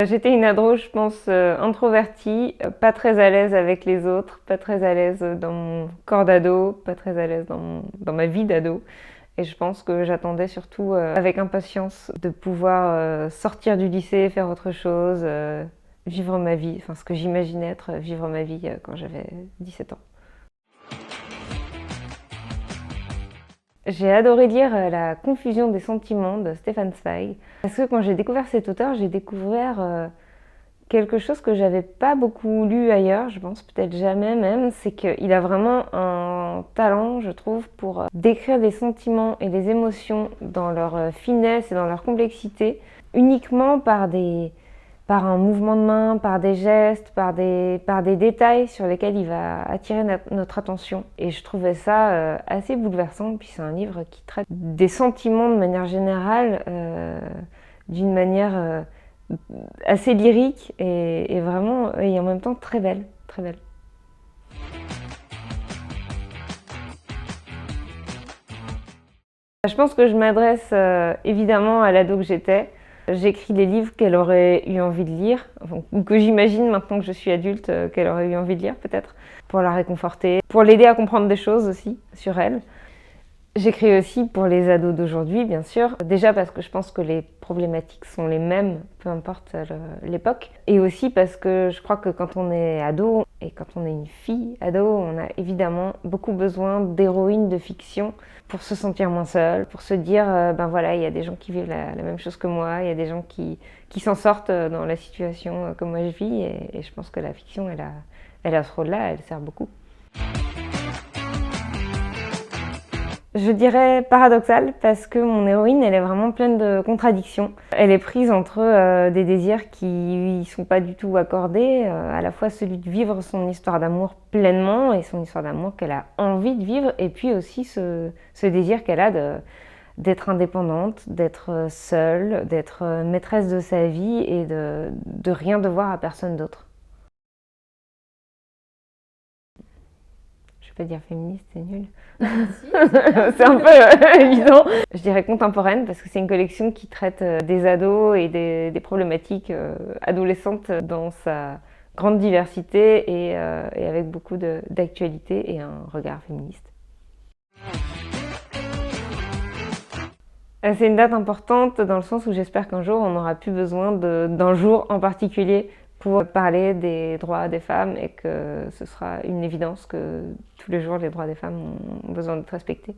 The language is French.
J'étais une ado, je pense, introvertie, pas très à l'aise avec les autres, pas très à l'aise dans mon corps d'ado, pas très à l'aise dans ma vie d'ado. Et je pense que j'attendais surtout avec impatience de pouvoir sortir du lycée, faire autre chose, vivre ma vie, enfin ce que j'imaginais être vivre ma vie quand j'avais 17 ans. J'ai adoré lire La confusion des sentiments de Stefan Zweig. Parce que quand j'ai découvert cet auteur, j'ai découvert quelque chose que j'avais pas beaucoup lu ailleurs, je pense peut-être jamais même, c'est qu'il a vraiment un talent, je trouve, pour décrire des sentiments et des émotions dans leur finesse et dans leur complexité, uniquement par un mouvement de main, par des gestes, par des détails sur lesquels il va attirer notre attention. Et je trouvais ça assez bouleversant. Puis c'est un livre qui traite des sentiments de manière générale, d'une manière assez lyrique et vraiment, et en même temps très belle, très belle. Je pense que je m'adresse évidemment à l'ado que j'étais. J'écris les livres qu'elle aurait eu envie de lire, ou que j'imagine maintenant que je suis adulte qu'elle aurait eu envie de lire peut-être, pour la réconforter, pour l'aider à comprendre des choses aussi sur elle. J'écris aussi pour les ados d'aujourd'hui, bien sûr. Déjà parce que je pense que les problématiques sont les mêmes, peu importe l'époque. Et aussi parce que je crois que quand on est ado, et quand on est une fille ado, on a évidemment beaucoup besoin d'héroïnes de fiction pour se sentir moins seule, pour se dire, ben voilà, il y a des gens qui vivent la même chose que moi, il y a des gens qui s'en sortent dans la situation que moi je vis. Et je pense que la fiction, elle a ce rôle-là, elle sert beaucoup. Je dirais paradoxal parce que mon héroïne, elle est vraiment pleine de contradictions. Elle est prise entre des désirs qui lui sont pas du tout accordés, à la fois celui de vivre son histoire d'amour pleinement et son histoire d'amour qu'elle a envie de vivre, et puis aussi ce désir qu'elle a d'être indépendante, d'être seule, d'être maîtresse de sa vie et de rien devoir à personne d'autre. Je vais pas dire féministe, c'est nul. C'est un peu évident. Je dirais contemporaine parce que c'est une collection qui traite des ados et des problématiques adolescentes dans sa grande diversité et avec beaucoup d'actualité et un regard féministe. C'est une date importante dans le sens où j'espère qu'un jour on n'aura plus besoin d'un jour en particulier pour parler des droits des femmes et que ce sera une évidence que tous les jours les droits des femmes ont besoin d'être respectés.